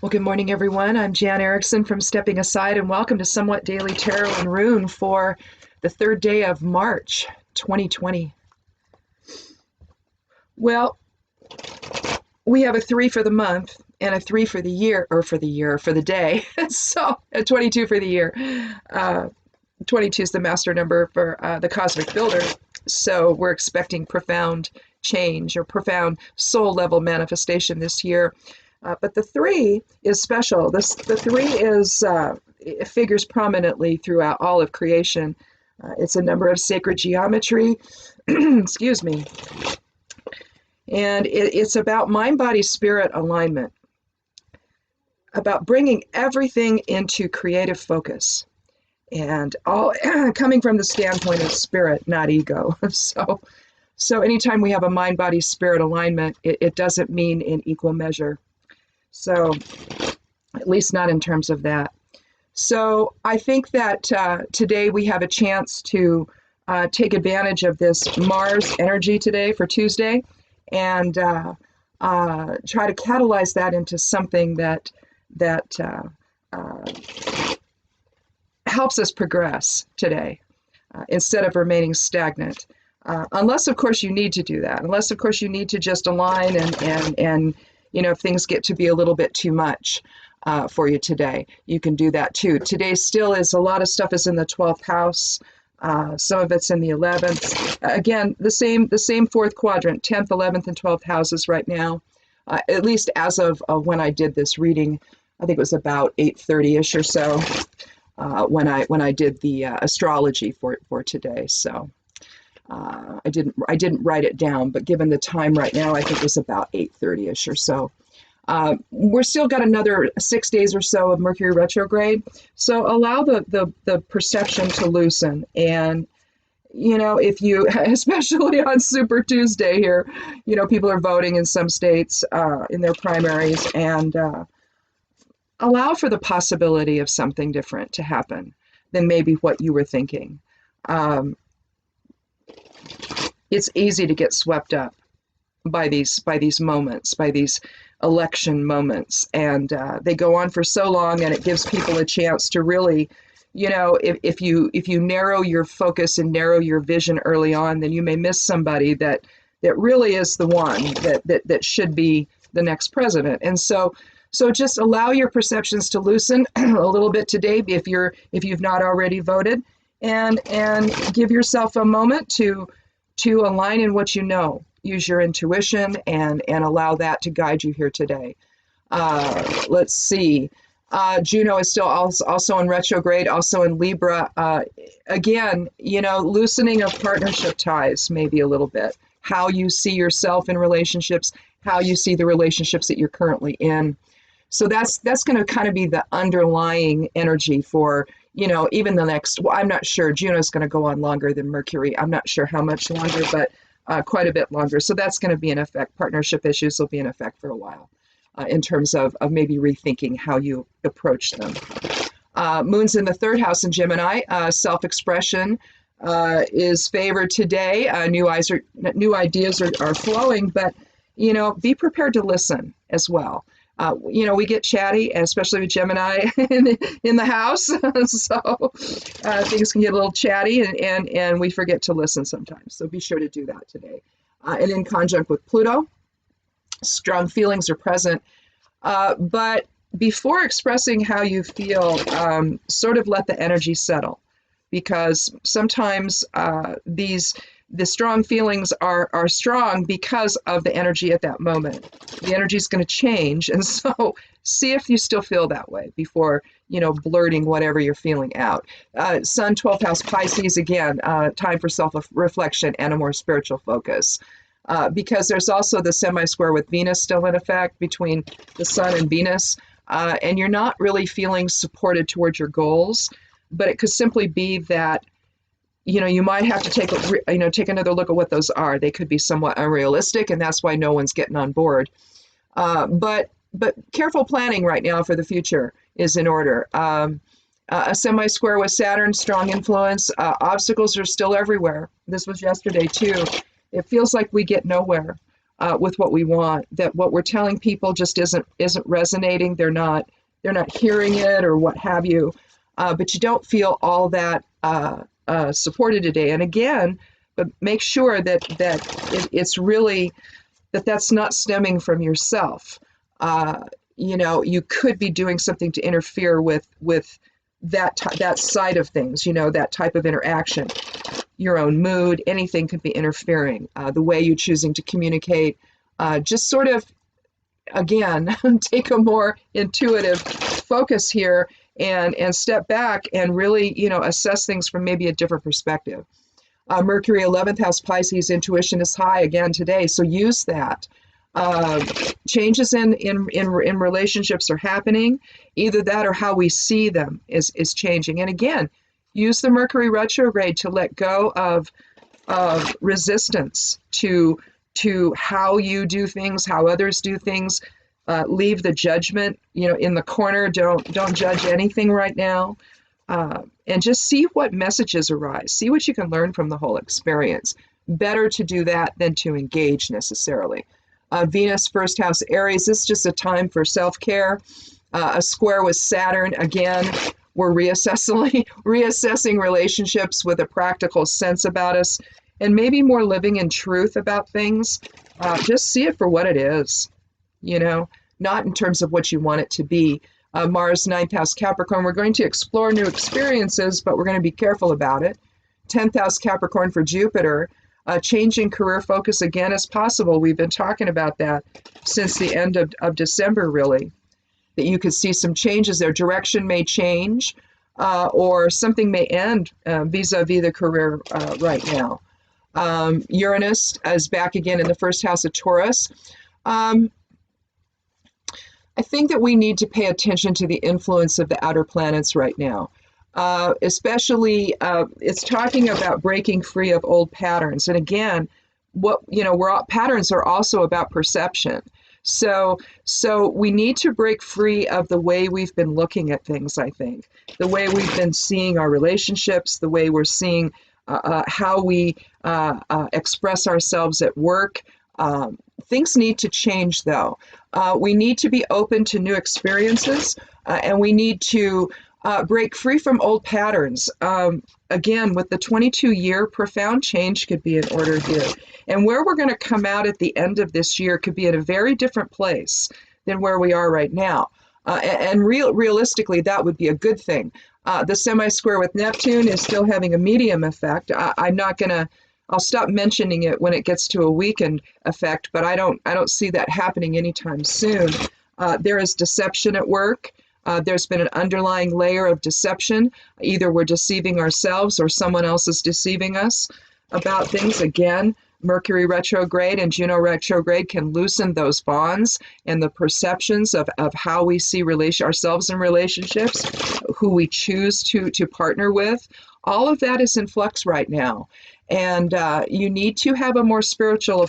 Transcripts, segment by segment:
Well, good morning, everyone. I'm Jan Erickson from Stepping Aside, and welcome to Somewhat Daily Tarot and Rune for the third day of March 2020. Well, we have a 3 for the month and a 3 for the year, for the day. So a 22 for the year. 22 is the master number for the cosmic builder. So we're expecting profound change or profound soul level manifestation this year. But the 3 is special. The 3 is it figures prominently throughout all of creation. It's a number of sacred geometry. Excuse me. And it's about mind, body, spirit alignment, about bringing everything into creative focus, and all coming from the standpoint of spirit, not ego. So anytime we have a mind, body, spirit alignment, it doesn't mean in equal measure. So at least not in terms of that. So I think that today we have a chance to take advantage of this Mars energy today for Tuesday and try to catalyze that into something that helps us progress today instead of remaining stagnant. Unless, of course, you need to do that. Unless, of course, you need to just align and if things get to be a little bit too much for you today, you can do that too. Today still is a lot of stuff is in the 12th house. Some of it's in the 11th. Again, the same fourth quadrant, 10th, 11th, and 12th houses right now. At least as of when I did this reading, I think it was about 8:30ish or so when I did the astrology for today. So. I didn't write it down, but given the time right now, I think it was about 8:30ish or so. We're still got another 6 days or so of Mercury retrograde, so allow the perception to loosen. And if you, especially on Super Tuesday here, people are voting in some states in their primaries, and allow for the possibility of something different to happen than maybe what you were thinking. It's easy to get swept up by these moments, by these election moments, and they go on for so long, and it gives people a chance to really, if you narrow your focus and narrow your vision early on, then you may miss somebody that really is the one that should be the next president. And so just allow your perceptions to loosen a little bit today if you've not already voted, and give yourself a moment to align in what you know. Use your intuition and allow that to guide you here today. Let's see. Juno is still also in retrograde, also in Libra. Again, loosening of partnership ties maybe a little bit. How you see yourself in relationships, how you see the relationships that you're currently in. So that's going to kind of be the underlying energy for even the next, well, I'm not sure. Juno's going to go on longer than Mercury. I'm not sure how much longer, but quite a bit longer. So that's going to be in effect. Partnership issues will be in effect for a while in terms of maybe rethinking how you approach them. Moon's in the 3rd house in Gemini. Self-expression is favored today. New ideas are flowing, but, be prepared to listen as well. We get chatty, especially with Gemini in the house. So things can get a little chatty, and we forget to listen sometimes. So be sure to do that today. And in conjunct with Pluto, strong feelings are present. But before expressing how you feel, sort of let the energy settle, because sometimes the strong feelings are strong because of the energy at that moment. The energy is going to change, and so see if you still feel that way before blurting whatever you're feeling out. Sun, 12th house Pisces, again, time for self-reflection and a more spiritual focus, because there's also the semi-square with Venus still in effect between the Sun and Venus, and you're not really feeling supported towards your goals, but it could simply be that you might have to take another look at what those are. They could be somewhat unrealistic, and that's why no one's getting on board. But careful planning right now for the future is in order. A semi-square with Saturn, strong influence. Obstacles are still everywhere. This was yesterday too. It feels like we get nowhere. with what we want, that what we're telling people just isn't resonating. They're not hearing it or what have you. But you don't feel all that supported today. And again, but make sure that it's really that's not stemming from yourself. You could be doing something to interfere with that side of things. That type of interaction. Your own mood, anything could be interfering. The way you're choosing to communicate, just sort of, again, take a more intuitive focus here and step back and really, assess things from maybe a different perspective. Mercury 11th house Pisces, intuition is high again today, so use that. Changes in relationships are happening. Either that or how we see them is changing. And again, use the Mercury retrograde to let go of resistance to how you do things, how others do things. Leave the judgment, in the corner. Don't judge anything right now, and just see what messages arise. See what you can learn from the whole experience. Better to do that than to engage necessarily. Venus, first house Aries. This is just a time for self-care. A square with Saturn again. We're reassessing relationships with a practical sense about us, and maybe more living in truth about things. Just see it for what it is, not in terms of what you want it to be. Mars, 9th house Capricorn. We're going to explore new experiences, but we're going to be careful about it. 10th house Capricorn for Jupiter. Changing career focus again is possible. We've been talking about that since the end of December, really. That you could see some changes there. Direction may change, or something may end vis-a-vis the career right now. Uranus is back again in the first house of Taurus. I think that we need to pay attention to the influence of the outer planets right now. Especially, it's talking about breaking free of old patterns. And again, patterns are also about perception. So we need to break free of the way we've been looking at things, I think. The way we've been seeing our relationships, the way we're seeing how we express ourselves at work. Things need to change, though. We need to be open to new experiences, and we need to break free from old patterns. Again, with the 22-year, profound change could be in order here. And where we're going to come out at the end of this year could be in a very different place than where we are right now. And realistically, that would be a good thing. The semi-square with Neptune is still having a medium effect. I'll stop mentioning it when it gets to a weakened effect, but I don't see that happening anytime soon. There is deception at work. There's been an underlying layer of deception. Either we're deceiving ourselves or someone else is deceiving us about things. Again, Mercury retrograde and Juno retrograde can loosen those bonds and the perceptions of how we see ourselves in relationships, who we choose to partner with. All of that is in flux right now. And you need to have a more spiritual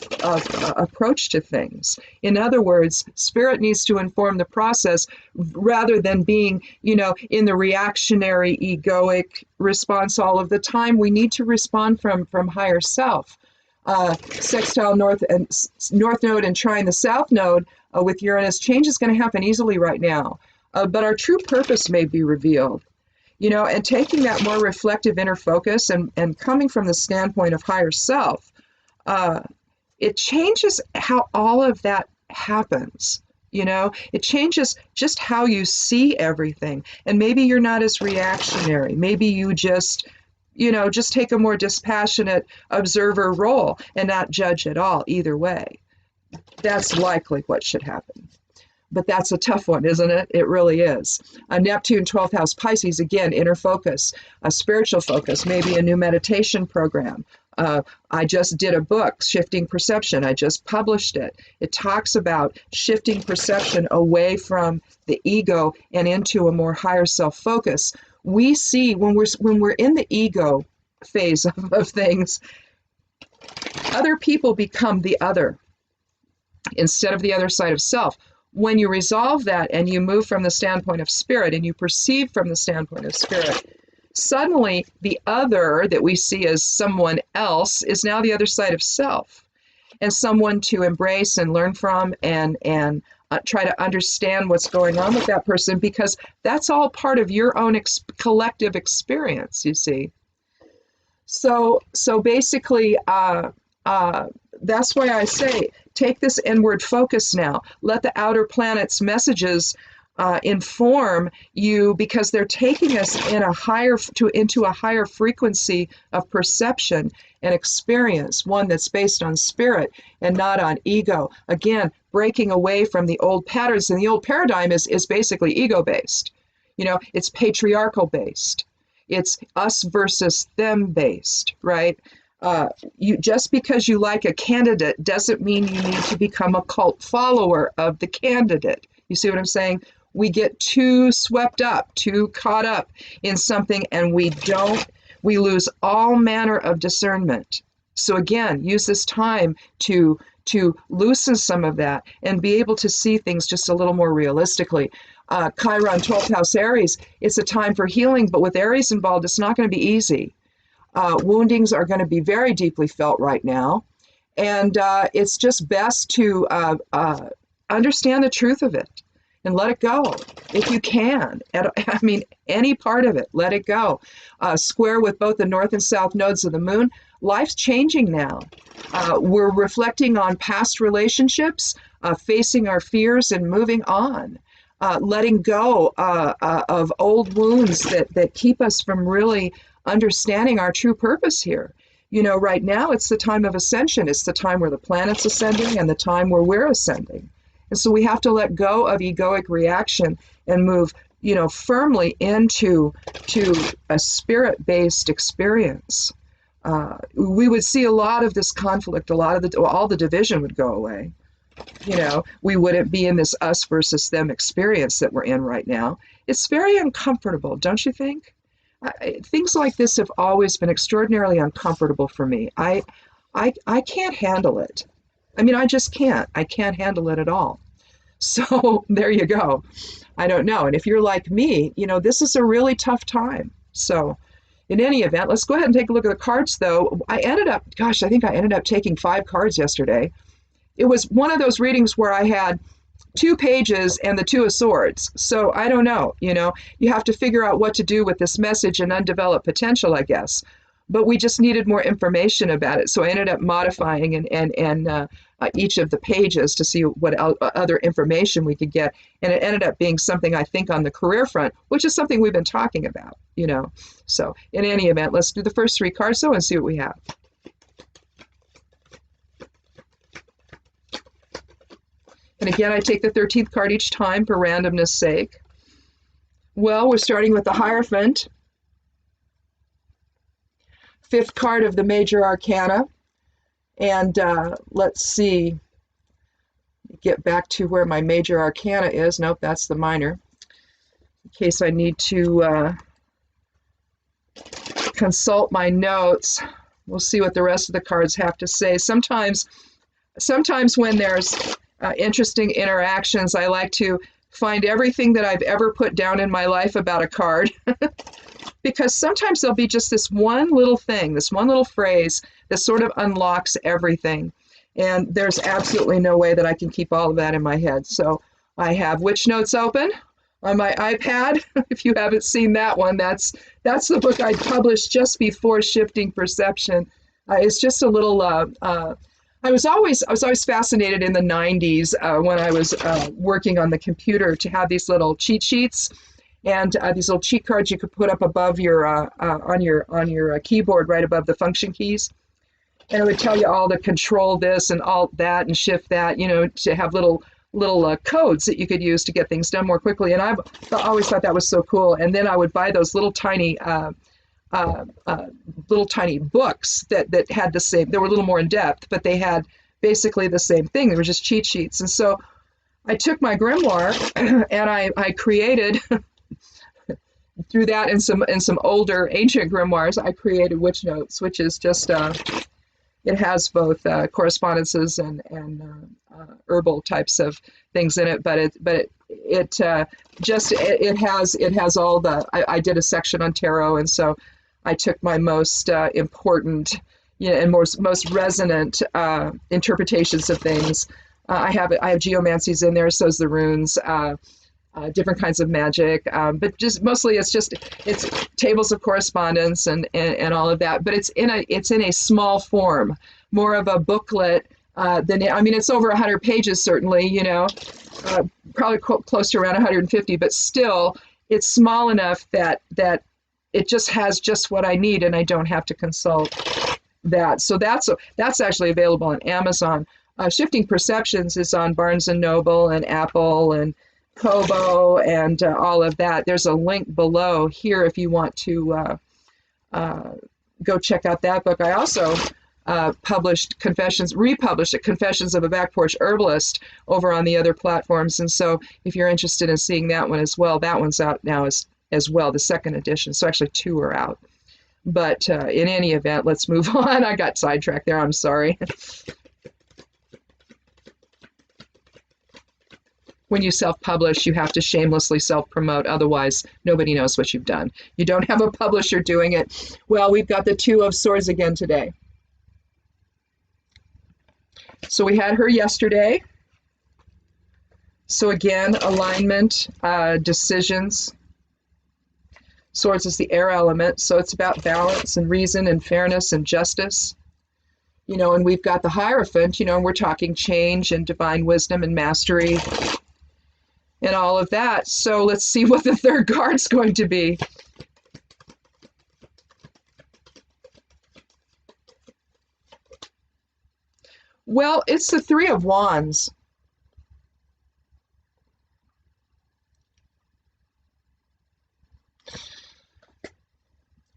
approach to things. In other words, spirit needs to inform the process rather than being, in the reactionary, egoic response all of the time. We need to respond from higher self. Sextile North Node and trine the South Node with Uranus, change is going to happen easily right now. But our true purpose may be revealed. And taking that more reflective inner focus and coming from the standpoint of higher self, it changes how all of that happens. It changes just how you see everything. And maybe you're not as reactionary. Maybe you just take a more dispassionate observer role and not judge at all either way. That's likely what should happen. But that's a tough one, isn't it? It really is. Neptune, 12th house Pisces, again, inner focus, a spiritual focus, maybe a new meditation program. I just did a book, Shifting Perception. I just published it. It talks about shifting perception away from the ego and into a more higher self focus. We see when we're in the ego phase of things, other people become the other instead of the other side of self. When you resolve that and you move from the standpoint of spirit and you perceive from the standpoint of spirit, suddenly the other that we see as someone else is now the other side of self. and someone to embrace and learn from, and try to understand what's going on with that person, because that's all part of your own collective experience, you see. So basically, that's why I say take this inward focus now. Let the outer planets' messages inform you, because they're taking us in into a higher frequency of perception and experience, one that's based on spirit and not on ego. Again, breaking away from the old patterns. And the old paradigm is basically ego based. It's patriarchal based. It's us versus them based, right? You just because you like a candidate doesn't mean you need to become a cult follower of the candidate. You see what I'm saying? We get too swept up, too caught up in something, and we lose all manner of discernment. So again, use this time to loosen some of that and be able to see things just a little more realistically. Chiron, 12th house Aries, it's a time for healing, but with Aries involved, it's not going to be easy. Woundings are going to be very deeply felt right now, and it's just best to understand the truth of it and let it go if you can. I mean, any part of it, let it go. Square with both the north and south nodes of the moon. Life's changing now. We're reflecting on past relationships, facing our fears and moving on. Letting go of old wounds that keep us from really understanding our true purpose here. Right now it's the time of ascension. It's the time where the planet's ascending and the time where we're ascending. And so we have to let go of egoic reaction and move, firmly into a spirit-based experience. We would see a lot of this conflict, all the division would go away. We wouldn't be in this us versus them experience that we're in right now. It's very uncomfortable, don't you think? Things like this have always been extraordinarily uncomfortable for me. I can't handle it. I mean, I just can't. I can't handle it at all. So there you go. I don't know. And if you're like me, this is a really tough time. So in any event, let's go ahead and take a look at the cards, though. I think I ended up taking 5 cards yesterday. It was one of those readings where I had 2 pages and the 2 of swords. So I don't know, you have to figure out what to do with this message and undeveloped potential, I guess. But we just needed more information about it. So I ended up modifying and each of the pages to see what other information we could get. And it ended up being something, I think, on the career front, which is something we've been talking about, So in any event, let's do the first 3 cards, though, and see what we have. And again, I take the 13th card each time for randomness sake. Well, we're starting with the Hierophant. 5th card of the Major Arcana. And let's see. Get back to where my Major Arcana is. Nope, that's the Minor. In case I need to consult my notes. We'll see what the rest of the cards have to say. Sometimes when there's interesting interactions, I like to find everything that I've ever put down in my life about a card because sometimes there'll be just this one little thing, this one little phrase that sort of unlocks everything, and there's absolutely no way that I can keep all of that in my head. So I have Witch Notes open on my iPad. If you haven't seen that one, that's the book I published just before Shifting Perception. It's just a little I was always fascinated in the 90s when I was working on the computer to have these little cheat sheets and these little cheat cards you could put up above your on your keyboard, right above the function keys, and it would tell you all to control this and alt that and shift that, to have little codes that you could use to get things done more quickly. And I've always thought that was so cool. And then I would buy those little tiny books that had the same, they were a little more in depth, but they had basically the same thing. They were just cheat sheets. And so I took my grimoire and I created through that and some older ancient grimoires, I created Witch Notes, which is just it has both correspondences and herbal types of things in it, but it has all the, I did a section on tarot, and so I took my most important you know, and most resonant interpretations of things. I have geomancies in there, so's the runes, different kinds of magic, but just mostly it's tables of correspondence and all of that. But it's in a small form, more of a booklet than I mean, it's over 100 pages certainly, you know, probably close to around 150, but still it's small enough that it just has just what I need, and I don't have to consult that. So that's actually available on Amazon. Shifting Perceptions is on Barnes and Noble and Apple and Kobo and all of that. There's a link below here if you want to go check out that book. I also republished Confessions of a Back Porch Herbalist over on the other platforms. And so if you're interested in seeing that one as well, that one's out now as well, the second edition. So actually 2 are out. But in any event, let's move on. I got sidetracked there. I'm sorry. When you self-publish, you have to shamelessly self-promote. Otherwise, nobody knows what you've done. You don't have a publisher doing it. Well, we've got the 2 of Swords again today. So we had her yesterday. So again, alignment, decisions. Swords is the air element, so it's about balance and reason and fairness and justice. You know, and we've got the Hierophant, you know, and we're talking change and divine wisdom and mastery and all of that. So let's see what the third card's going to be. Well, it's the 3 of Wands.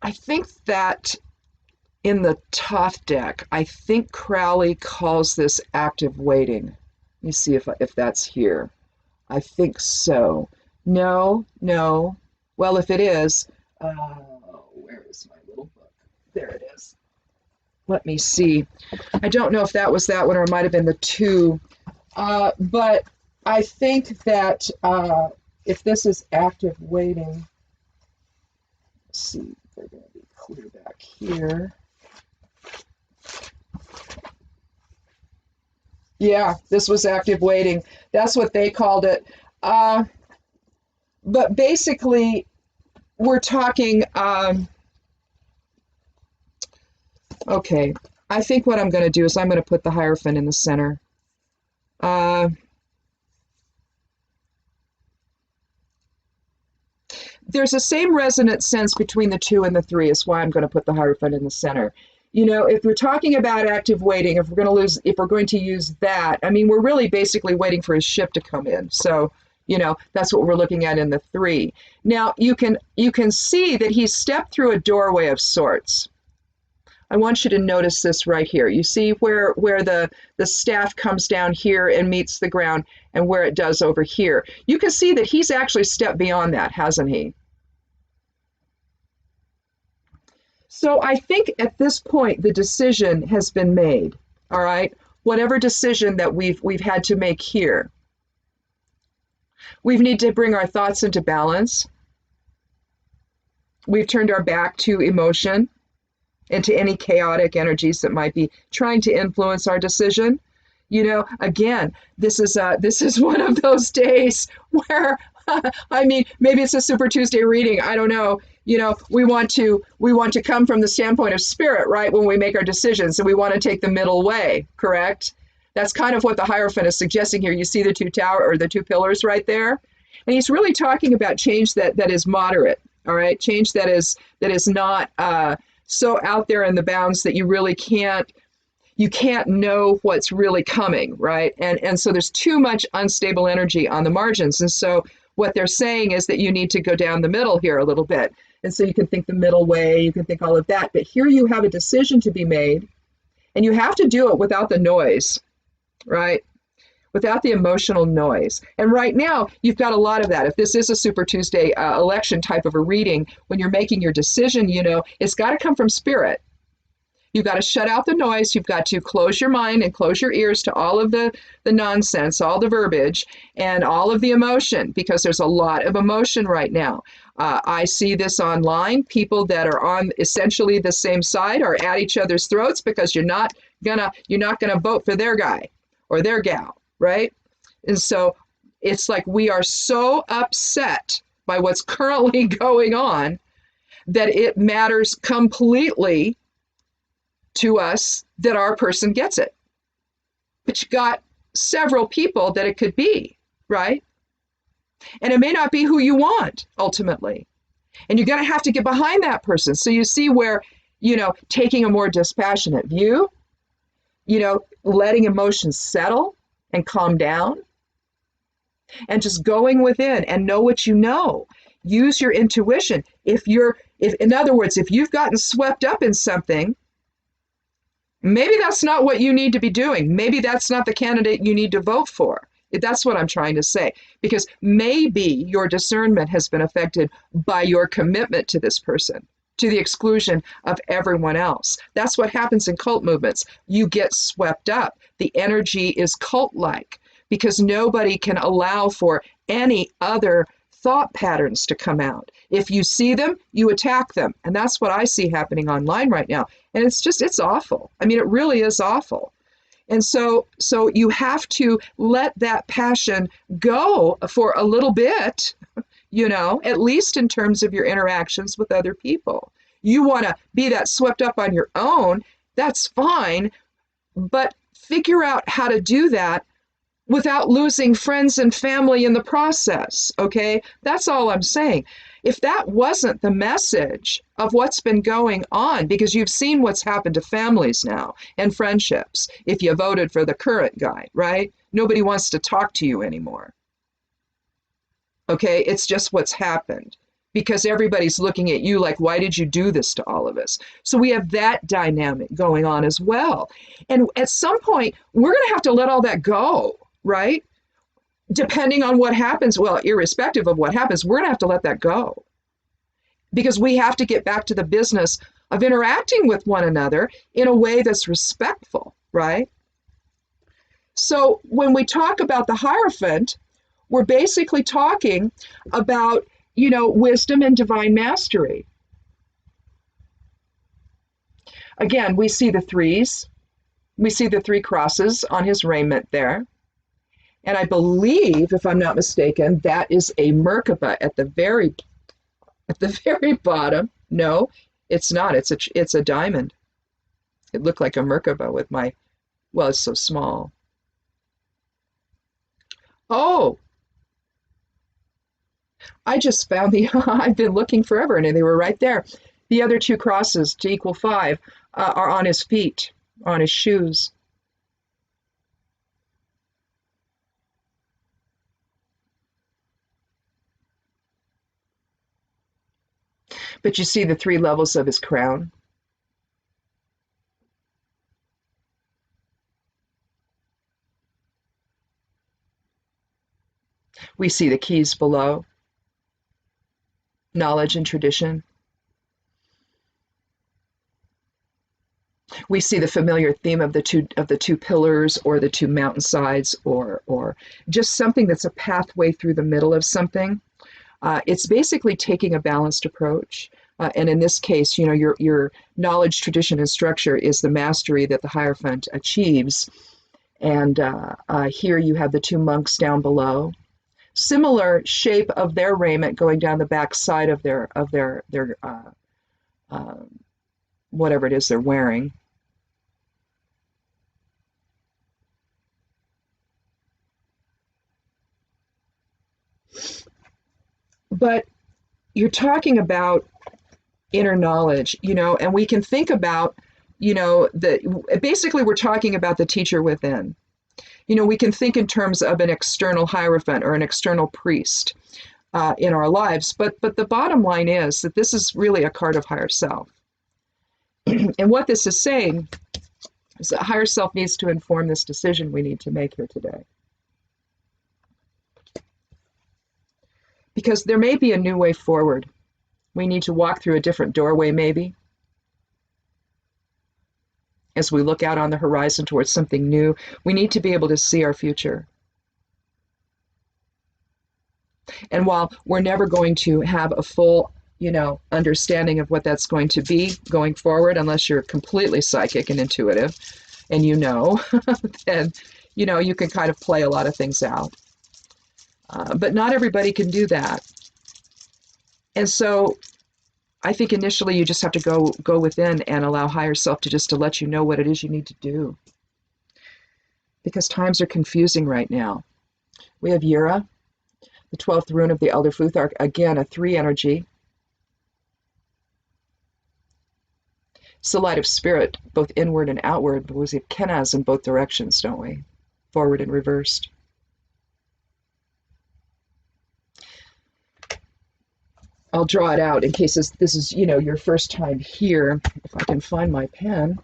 I think that in the Toth deck, I think Crowley calls this active waiting. Let me see if that's here. I think so. No. Well, if it is, where is my little book? There it is. Let me see. I don't know if that was that one or it might have been the 2. But I think that if this is active waiting, let's see. They're going to be clear back here. Yeah, this was active waiting. That's what they called it. But basically, we're talking, okay, I think what I'm going to do is I'm going to put the Hierophant in the center. There's the same resonant sense between the 2 and the 3 is why I'm going to put the Hierophant in the center. You know, if we're talking about active waiting, if we're going to use that, I mean, we're really basically waiting for his ship to come in. So, you know, that's what we're looking at in the 3. Now, you can see that he's stepped through a doorway of sorts. I want you to notice this right here. You see where the staff comes down here and meets the ground and where it does over here. You can see that he's actually stepped beyond that, hasn't he? So I think at this point, the decision has been made, all right? Whatever decision that we've had to make here. We need to bring our thoughts into balance. We've turned our back to emotion and to any chaotic energies that might be trying to influence our decision. You know, again, this is one of those days where, I mean, maybe it's a Super Tuesday reading. I don't know. You know, we want to come from the standpoint of spirit, right? When we make our decisions, and we want to take the middle way, correct? That's kind of what the Hierophant is suggesting here. You see the 2 the 2 pillars right there, and he's really talking about change that is moderate. All right, change that is not so out there in the bounds that you really can't know what's really coming, right? And so there's too much unstable energy on the margins, and so what they're saying is that you need to go down the middle here a little bit. And so you can think the middle way, you can think all of that. But here you have a decision to be made, and you have to do it without the noise, right? Without the emotional noise. And right now, you've got a lot of that. If this is a Super Tuesday election type of a reading, when you're making your decision, you know, it's got to come from spirit. You've got to shut out the noise. You've got to close your mind and close your ears to all of the nonsense, all the verbiage, and all of the emotion, because there's a lot of emotion right now. I see this online. People that are on essentially the same side are at each other's throats because you're not gonna vote for their guy or their gal, right? And so it's like we are so upset by what's currently going on that it matters completely to us that our person gets it. But you got several people that it could be, right? And it may not be who you want ultimately. And you're going to have to get behind that person. So you see where, taking a more dispassionate view, letting emotions settle and calm down, and just going within and know what you know. Use your intuition. If in other words, if you've gotten swept up in something, maybe that's not what you need to be doing. Maybe that's not the candidate you need to vote for. That's what I'm trying to say. Because maybe your discernment has been affected by your commitment to this person, to the exclusion of everyone else. That's what happens in cult movements. You get swept up. The energy is cult-like because nobody can allow for any other thought patterns to come out. If you see them, you attack them. And that's what I see happening online right now. And it's awful. I mean, it really is awful. And so you have to let that passion go for a little bit, at least in terms of your interactions with other people. You want to be that swept up on your own, that's fine, but figure out how to do that without losing friends and family in the process, okay? That's all I'm saying. If that wasn't the message of what's been going on, because you've seen what's happened to families now and friendships, if you voted for the current guy, right? Nobody wants to talk to you anymore. Okay, it's just what's happened because everybody's looking at you like, why did you do this to all of us? So we have that dynamic going on as well. And at some point, we're going to have to let all that go, right? Depending on what happens, well, irrespective of what happens, we're going to have to let that go because we have to get back to the business of interacting with one another in a way that's respectful, right? So when we talk about the Hierophant, we're basically talking about, wisdom and divine mastery. Again, we see the threes. We see the three crosses on his raiment there. And I believe, if I'm not mistaken, that is a Merkaba at the very bottom. No, it's not. It's a diamond. It looked like a Merkaba with it's so small. Oh, I just found I've been looking forever and they were right there. The other two crosses to equal 5 are on his feet, on his shoes. But you see the 3 levels of his crown. We see the keys below. Knowledge and tradition. We see the familiar theme of the two pillars or the 2 mountainsides or just something that's a pathway through the middle of something. It's basically taking a balanced approach. And in this case, your knowledge, tradition, and structure is the mastery that the Hierophant achieves. And here you have the 2 monks down below. Similar shape of their raiment going down the back side of their whatever it is they're wearing. But you're talking about inner knowledge, and we can think about, basically we're talking about the teacher within. We can think in terms of an external Hierophant or an external priest in our lives, but the bottom line is that this is really a card of higher self. And what this is saying is that higher self needs to inform this decision we need to make here today. Because there may be a new way forward. We need to walk through a different doorway, maybe. as we look out on the horizon towards something new, we need to be able to see our future. And while we're never going to have a full, understanding of what that's going to be going forward, unless you're completely psychic and intuitive, and then, you can kind of play a lot of things out. But not everybody can do that. And so I think initially you just have to go within and allow higher self to let you know what it is you need to do. Because times are confusing right now. We have Yura, the 12th rune of the Elder Futhark, again, a 3 energy. It's the light of spirit, both inward and outward, but we have Kenaz in both directions, don't we? Forward and reversed. I'll draw it out in case this is, your first time here. If I can find my pen.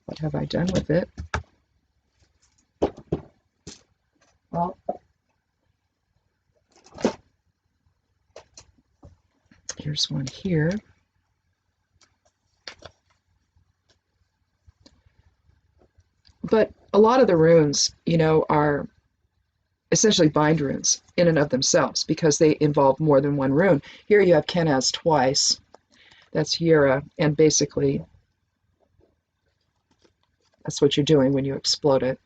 What have I done with it? Well, here's one here. But a lot of the runes, are essentially bind runes in and of themselves because they involve more than one rune. Here you have Kenaz twice. That's Yura, and basically that's what you're doing when you explode it.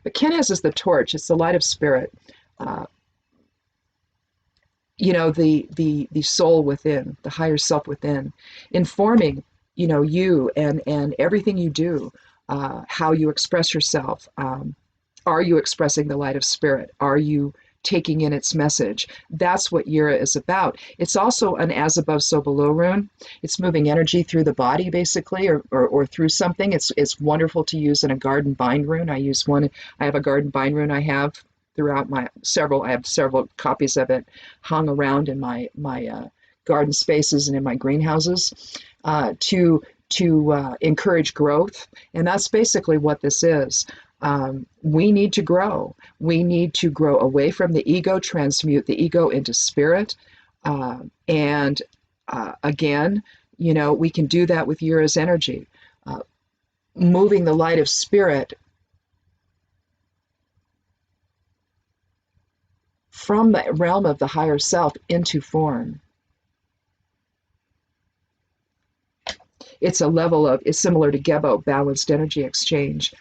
But Kenaz is the torch. It's the light of spirit. The soul within, the higher self within, informing, you and everything you do, how you express yourself. Are you expressing the light of spirit? Are you taking in its message? That's what Yura is about. It's also an as above, so below rune. It's moving energy through the body, basically, or through something. It's wonderful to use in a garden bind rune. I have a garden bind rune I have throughout I have several copies of it hung around in my garden spaces and in my greenhouses to encourage growth. And that's basically what this is. We need to grow. We need to grow away from the ego, transmute the ego into spirit. Again, we can do that with Yura's energy. Moving the light of spirit from the realm of the higher self into form. It's similar to Gebo, balanced energy exchange.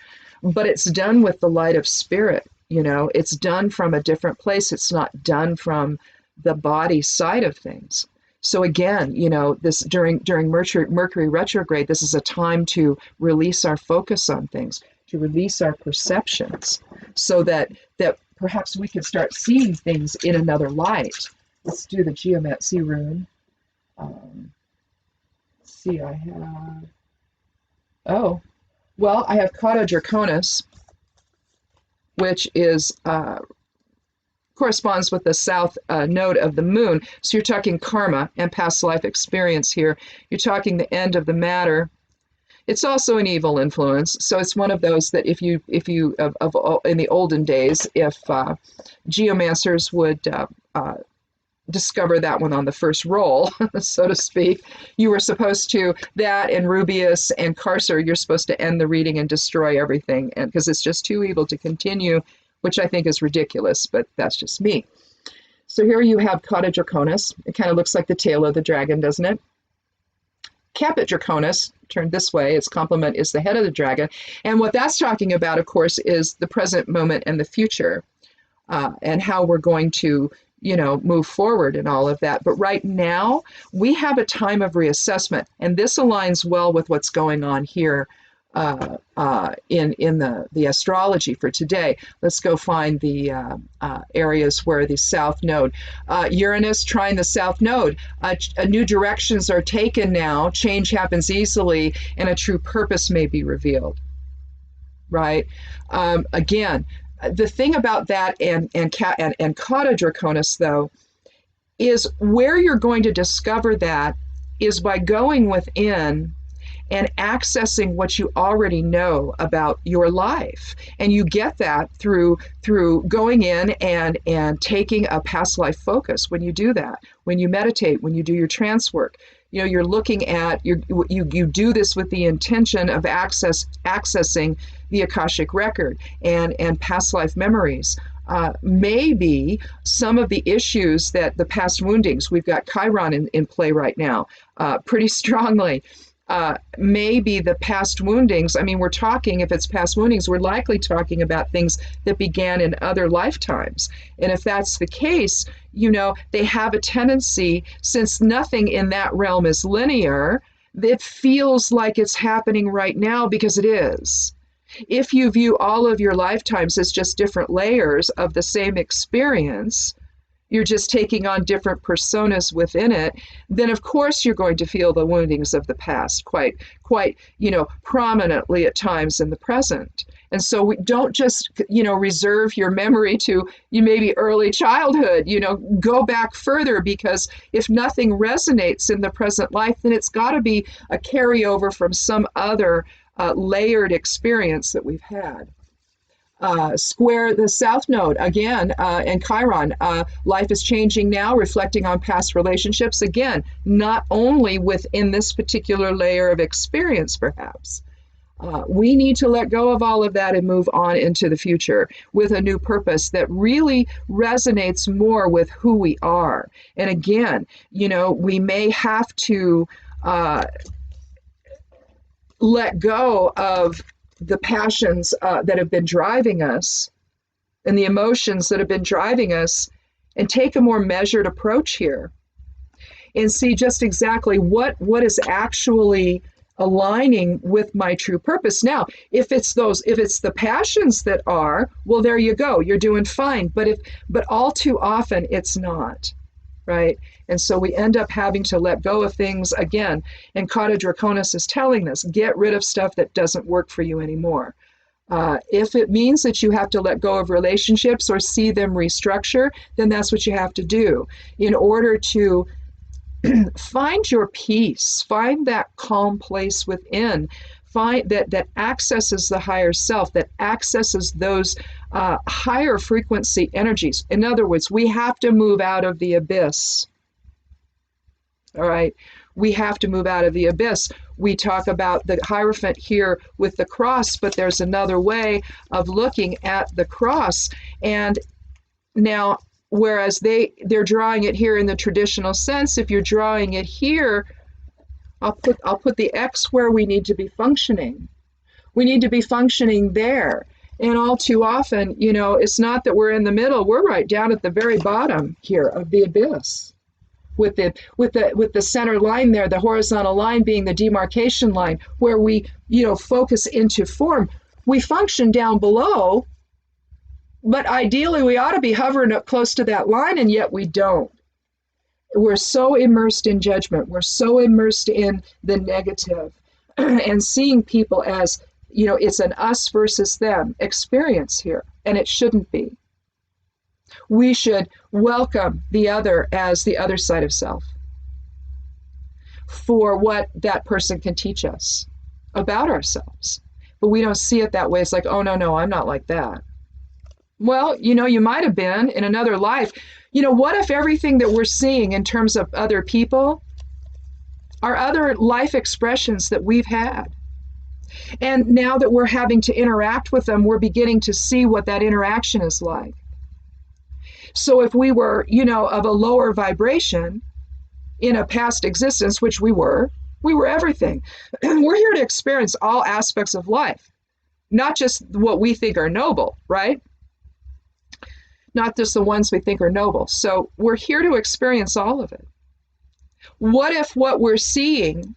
But it's done with the light of spirit, it's done from a different place. It's not done from the body side of things. So again, this during Mercury retrograde, this is a time to release our focus on things, to release our perceptions, so that perhaps we can start seeing things in another light. Let's do the Geomancy rune. Let's see, I have Cauda Draconis, which corresponds with the south node of the moon. So you're talking karma and past life experience here. You're talking the end of the matter. It's also an evil influence. So it's one of those that if you in the olden days, if geomancers would discover that one on the first roll, so to speak, you were supposed to, that and Rubius and Carcer, you're supposed to end the reading and destroy everything, and because it's just too evil to continue, which I think is ridiculous, but that's just me. So here you have Cauda Draconis. It kind of looks like the tail of the dragon, doesn't it? Caput Draconis, turned this way, its complement is the head of the dragon. And what that's talking about, of course, is the present moment and the future, and how we're going to move forward and all of that. But right now, we have a time of reassessment, and this aligns well with what's going on here in the astrology for today. Let's go find the areas where the south node, Uranus trine the south node. New directions are taken now, change happens easily, and a true purpose may be revealed, right? Again, the thing about that and Cauda Draconis, though, is where you're going to discover that is by going within and accessing what you already know about your life. And you get that through going in and taking a past life focus when you do that, when you meditate, when you do your trance work. You're looking at, you do this with the intention of accessing the Akashic record and past life memories. Maybe some of the issues that the past woundings, we've got Chiron in play right now, pretty strongly. Maybe the past woundings, I mean, we're talking, if it's past woundings, we're likely talking about things that began in other lifetimes. And if that's the case, they have a tendency, since nothing in that realm is linear, it feels like it's happening right now because it is. If you view all of your lifetimes as just different layers of the same experience, you're just taking on different personas within it, then of course you're going to feel the woundings of the past quite, prominently at times in the present. And so we don't just, reserve your memory to maybe early childhood, go back further, because if nothing resonates in the present life, then it's got to be a carryover from some other layered experience that we've had. Square the South Node again, and Chiron. Life is changing now, reflecting on past relationships. Again, not only within this particular layer of experience, perhaps. We need to let go of all of that and move on into the future with a new purpose that really resonates more with who we are. And again, we may have to let go of the passions that have been driving us and the emotions that have been driving us, and take a more measured approach here and see just exactly what is actually aligning with my true purpose. Now, if it's the passions that are, well, there you go, you're doing fine. But all too often it's not. Right? And so we end up having to let go of things again. And Kata Draconis is telling us, get rid of stuff that doesn't work for you anymore. If it means that you have to let go of relationships or see them restructure, then that's what you have to do in order to find your peace, find that calm place within, find that accesses the higher self, that accesses those higher frequency energies. In other words, we have to move out of the abyss. All right, we have to move out of the abyss. We talk about the Hierophant here with the cross, but there's another way of looking at the cross. And now, whereas they're drawing it here in the traditional sense, if you're drawing it here, I'll put the X where we need to be functioning. We need to be functioning there. And all too often, it's not that we're in the middle. We're right down at the very bottom here of the abyss, with the center line there, the horizontal line being the demarcation line, where we focus into form. We function down below, but ideally we ought to be hovering up close to that line, and yet we don't. We're so immersed in judgment. We're so immersed in the negative and seeing people as, it's an us versus them experience here, and it shouldn't be. We should welcome the other as the other side of self for what that person can teach us about ourselves. But we don't see it that way. It's like, oh, no, I'm not like that. Well, you might have been in another life. What if everything that we're seeing in terms of other people are other life expressions that we've had? And now that we're having to interact with them, we're beginning to see what that interaction is like. So if we were, of a lower vibration in a past existence, which we were everything. We're here to experience all aspects of life, not just what we think are noble, right? Not just the ones we think are noble. So we're here to experience all of it. What if what we're seeing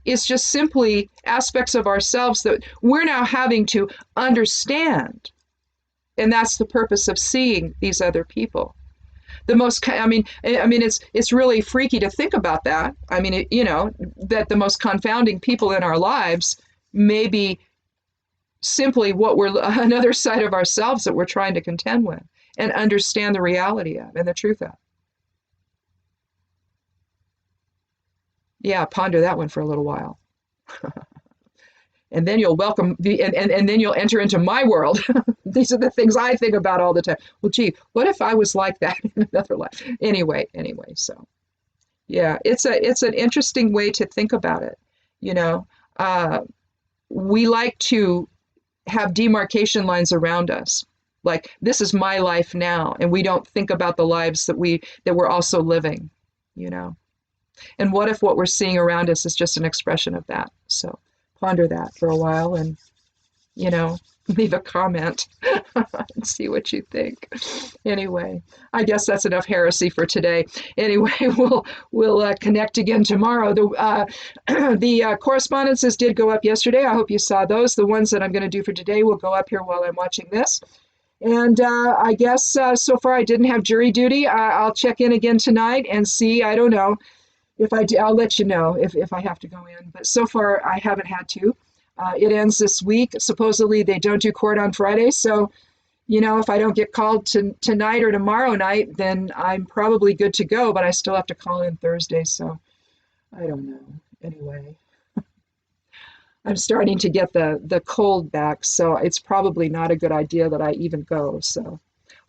is just simply aspects of ourselves that we're now having to understand? And that's the purpose of seeing these other people. It's really freaky to think about that. That the most confounding people in our lives may be simply another side of ourselves that we're trying to contend with and understand the reality of and the truth of. Yeah, ponder that one for a little while. And then you'll and then you'll enter into my world. These are the things I think about all the time. Well, gee, what if I was like that in another life? Anyway, so Yeah, it's an interesting way to think about it. You know, uh, we like to have demarcation lines around us. Like this is my life now, and we don't think about the lives that we're also living. You know, and what if what we're seeing around us is just an expression of that? So ponder that for a while, and you know, leave a comment and see what you think. Anyway, I guess that's enough heresy for today. Anyway, we'll connect again tomorrow. The correspondences did go up yesterday. I hope you saw those. The ones that I'm going to do for today will go up here while I'm watching this. And I guess so far I didn't have jury duty. I'll check in again tonight and see. I don't know if I do. I'll let you know if I have to go in. But so far I haven't had to. It ends this week. Supposedly they don't do court on Friday, so you know, if I don't get called tonight or tomorrow night, then I'm probably good to go, but I still have to call in Thursday, so I don't know. Anyway, I'm starting to get the cold back, so it's probably not a good idea that I even go. So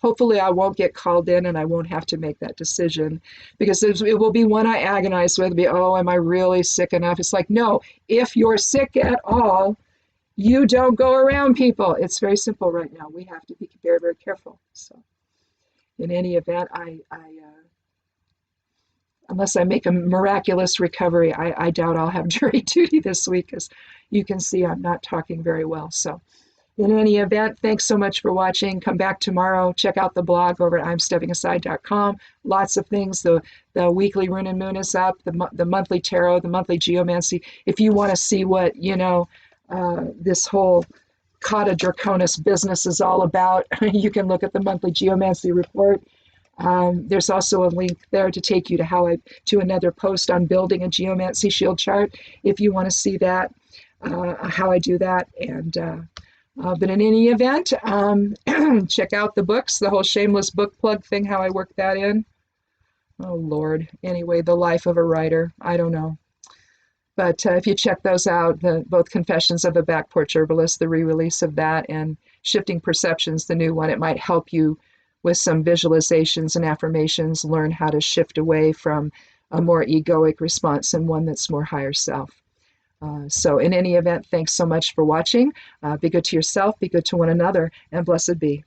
hopefully I won't get called in and I won't have to make that decision, because it will be one I agonize with. Be, oh, am I really sick enough? It's like, no, if you're sick at all, you don't go around people. It's very simple right now. We have to be very, very careful. So in any event, unless I make a miraculous recovery, I doubt I'll have jury duty this week, because you can see I'm not talking very well. So in any event, thanks so much for watching. Come back tomorrow. Check out the blog over at imsteppingaside.com. Lots of things. The weekly Rune and Moon is up, the monthly tarot, the monthly geomancy. If you want to see what, you know, this whole Kata Draconis business is all about, you can look at the monthly geomancy report. There's also a link there to take you to another post on building a geomancy shield chart if you want to see that, how I do that. And but in any event, check out the books, the whole shameless book plug thing, how I work that in. Oh, Lord. Anyway, the life of a writer. I don't know. But if you check those out, both Confessions of a Back Porch Herbalist, the re-release of that, and Shifting Perceptions, the new one, it might help you with some visualizations and affirmations, learn how to shift away from a more egoic response and one that's more higher self. So in any event, thanks so much for watching. Be good to yourself, be good to one another, and blessed be.